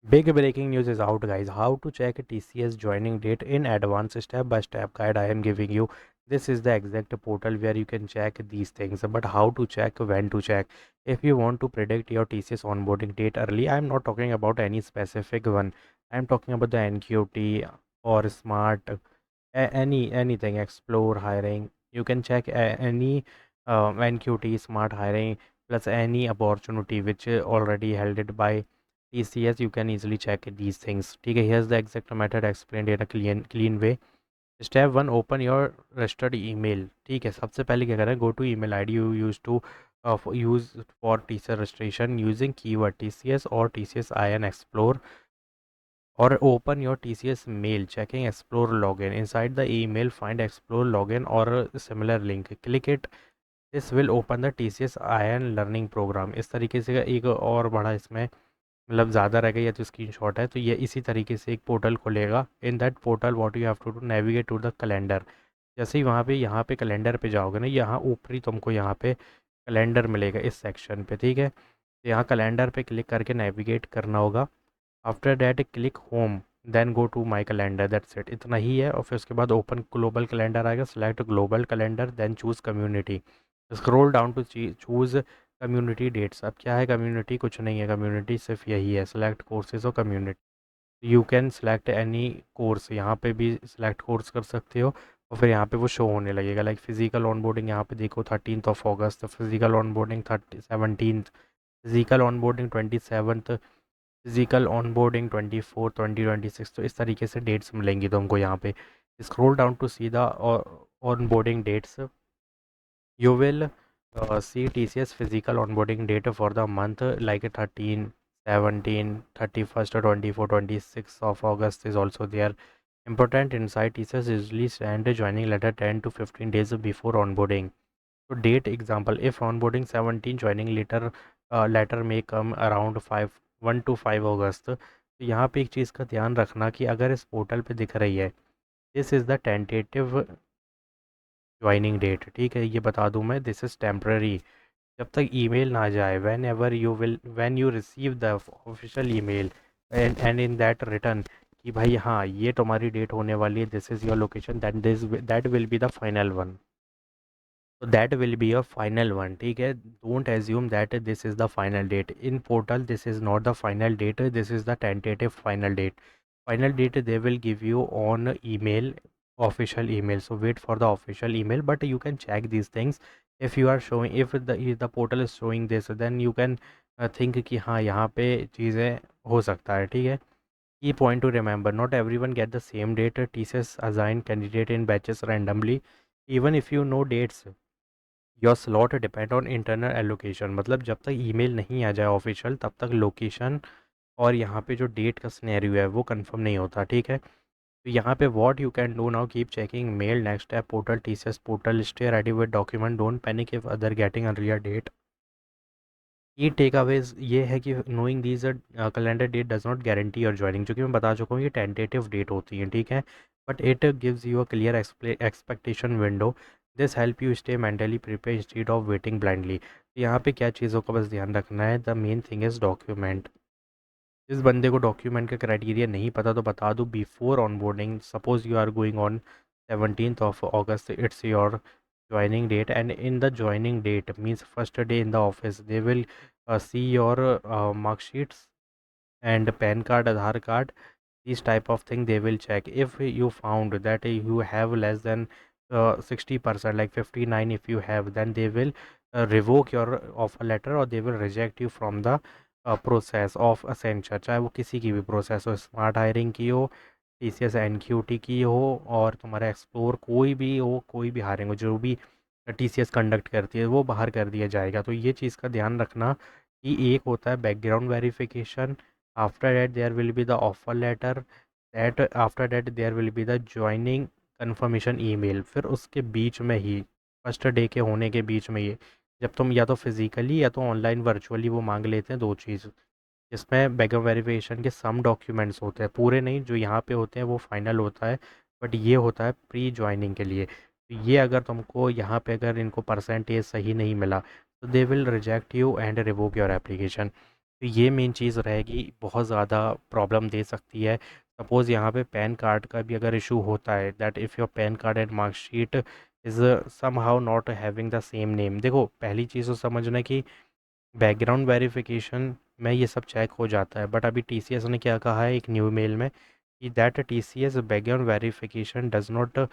Big breaking news is out, guys. How to check TCS joining date in advance, step by step guide I am giving you. This is the exact portal where you can check these things. But how to check, when to check? If you want to predict your TCS onboarding date early, I am not talking about any specific one. I am talking about the NQT or Smart, anything, Explore hiring. You can check any NQT, Smart hiring, plus any opportunity which already held it by TCS. You can easily check these things. ठीक है, here's the exact method explained in a clean way. Step one, open your registered email. ठीक है, सबसे पहले क्या करें, go to email ID you use to use for teacher registration using keyword TCS और TCS IN Explore, or open your TCS mail checking Explore login. Inside the email, find Explore login or a similar link. Click it. This will open the TCS IN learning program. इस तरीके से एक और बड़ा इसमें मतलब ज़्यादा रह गई है तो स्क्रीनशॉट है, तो ये इसी तरीके से एक पोर्टल खुलेगा. In that portal what you have to do, navigate to the calendar. जैसे ही वहाँ पे यहाँ पे कैलेंडर पे जाओगे ना, यहाँ ऊपरी तुमको यहाँ पे कैलेंडर मिलेगा इस सेक्शन पे. ठीक है, तो यहाँ कैलेंडर पे क्लिक करके नेविगेट करना होगा. After that click home, then go to my calendar. That's it, इतना ही है. और फिर उसके बाद ओपन ग्लोबल कैलेंडर आएगा. Select global calendar, then choose community. Scroll down to choose community dates. अब क्या है कम्युनिटी, कुछ नहीं है कम्युनिटी, सिर्फ यही है सेलेक्ट कोर्सेज और community. You can select any course, यहाँ पे भी सिलेक्ट कोर्स कर सकते हो. और फिर यहाँ पे वो शो होने लगेगा. लाइक फिजिकल ऑनबोर्डिंग, यहाँ पे देखो 13 अगस्त, physical onboarding 17, physical onboarding 27, physical onboarding 24, 2026. तो इस तरीके से डेट्स मिलेंगी तुमको यहाँ पे. Scroll down to see the onboarding dates. You will see TCS physical onboarding date for the month like 13, 17, 31st, 24, 26 of August is also there. Important insight, TCS usually send a joining letter 10 to 15 days before onboarding. So date example, if onboarding 17, joining letter may come around 1 to 5 August. तो यहाँ पे एक चीज़ का ध्यान रखना कि अगर इस पोर्टल पे दिख रही है this is the tentative joining date. ठीक है, ये बता दूं मैं, दिस इज़ टेम्प्ररी. जब तक ईमेल ना जाए, when you receive the official email and in that return कि भाई हाँ ये तुम्हारी डेट होने वाली है, this is your location, that will be the final one. तो that will be your final one. ठीक है, don't assume that this is the final date in portal. This is not the final date, this is the tentative final date. Final date they will give you on email, official email. So wait for the official email, but you can check these things. If you are showing, if the portal is showing this, then you can think कि हाँ यहाँ पे चीज़ें हो सकता है. ठीक है, key point to remember, not everyone get the same date. TCS assign candidate in batches randomly. Even if you know dates, your slot depend on internal allocation. मतलब जब तक ईमेल नहीं आ जाए ऑफिशियल, तब तक लोकेशन और यहाँ पे जो डेट का स्नैरियो है वो कंफर्म नहीं होता. ठीक है, तो यहाँ पे what you can do now, keep checking mail, next step portal, TCS portal, stay ready with document, don't panic if other getting earlier date. ये टेक अवेज ये है कि knowing these calendar date does not guarantee your joining. जो कि मैं बता चुका हूँ, ये टेंटेटिव डेट होती है. ठीक है, but it gives you a clear expectation window. This help you stay mentally prepare instead of waiting blindly. यहाँ पे क्या चीज़ों का बस ध्यान रखना है, the main thing is document. जिस बंदे को डॉक्यूमेंट का क्राइटेरिया नहीं पता तो बता दूँ, before onboarding, suppose you are going on 17 August, it's your joining date, and in the joining date means first day in the office, they will see your mark sheets and PAN card, Aadhaar card. These type of thing they will check. If you found that you have less than 60%, like 59 if you have, then they will revoke your offer letter or they will reject you from the process of Accenture. चाहे वो किसी की भी process हो, smart hiring की हो, TCS NQT की हो, और तुम्हारा एक्सप्लोर कोई भी हो, कोई भी हायरिंग हो, जो भी TCS कंडक्ट करती है वो बाहर कर दिया जाएगा. तो ये चीज़ का ध्यान रखना कि एक होता है background verification, after that there will be the offer letter, that after that there will be the joining confirmation email. फिर उसके बीच में ही, फर्स्ट डे के होने के बीच में ये, जब तुम या तो फिजिकली या तो ऑनलाइन वर्चुअली वो मांग लेते हैं दो चीज़. इसमें बैकग्राउंड वेरिफिकेशन के सम डॉक्यूमेंट्स होते हैं, पूरे नहीं, जो यहाँ पे होते हैं वो फाइनल होता है, बट ये होता है प्री ज्वाइनिंग के लिए. तो ये अगर तुमको यहाँ पे अगर इनको परसेंटेज सही नहीं मिला, तो they will reject you and revoke your application. तो ये मेन चीज़ रहेगी, बहुत ज़्यादा प्रॉब्लम दे सकती है। सपोज़ यहाँ पे पैन कार्ड का भी अगर इशू होता है, that if your pan card and marksheet is somehow not having the same name. देखो पहली चीज़ तो समझना कि बैकग्राउंड वेरिफिकेशन में ये सब चेक हो जाता है, बट अभी टीसीएस ने क्या कहा है एक न्यू मेल में कि that TCS background verification does not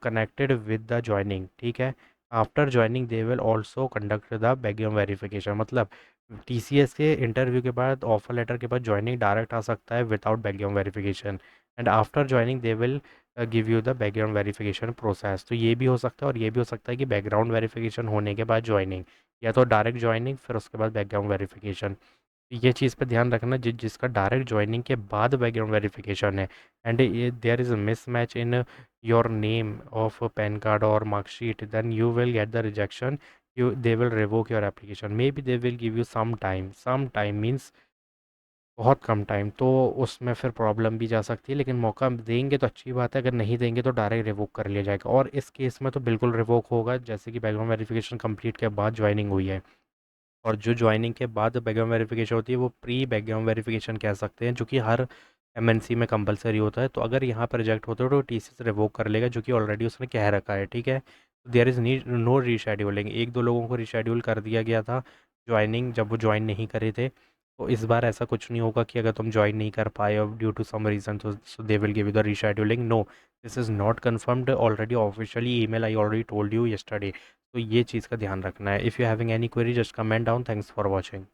connected with the joining, ठीक है। After joining they will also conduct the background verification, मतलब टीसीएस के इंटरव्यू के बाद, ऑफर लेटर के बाद ज्वाइनिंग डायरेक्ट आ सकता है without background verification, and after joining they will give you the background verification process. तो ये भी हो सकता है और ये भी हो सकता है कि बैकग्राउंड वेरिफिकेशन होने के बाद ज्वाइनिंग, या तो डायरेक्ट ज्वाइनिंग फिर उसके बाद बैकग्राउंड वेरिफिकेशन। ये चीज़ पे ध्यान रखना, जिसका डायरेक्ट ज्वाइनिंग के बाद बैकग्राउंड वेरिफिकेशन है and there is a mismatch in your name of PAN card और marksheet, then you will get the rejection, you they will revoke your application, maybe they will give you some time means बहुत कम time, तो उसमें फिर problem भी जा सकती है। लेकिन मौका देंगे तो अच्छी बात है, अगर नहीं देंगे तो डायरेक्ट रिवोक कर लिया जाएगा, और इस केस में तो बिल्कुल रिवोक होगा जैसे कि बैकग्राउंड वेरिफिकेशन कंप्लीट के बाद ज्वाइनिंग हुई है। और जो ज्वाइनिंग के बाद बैकग्राउंड वेरिफिकेशन होती है वो प्री बैकग्राउंड वेरिफिकेशन कह सकते हैं, जो कि हर एमएनसी में कंपलसरी होता है। तो अगर यहाँ पर रिजेक्ट होते हो तो टीसी से रिवोक कर लेगा, जो कि ऑलरेडी उसने कह रखा है, ठीक है। There is need no rescheduling, एक दो लोगों को रीशेड्यूल कर दिया गया था ज्वाइनिंग, जब वो ज्वाइन नहीं करे थे। तो इस बार ऐसा कुछ नहीं होगा कि अगर तुम ज्वाइन नहीं कर पाए और ड्यू टू सम रीज़न तो they will give you the rescheduling, no, this is not confirmed already officially email, I already told you yesterday. तो ये चीज़ का ध्यान रखना है। If you having any query just comment down. Thanks for watching.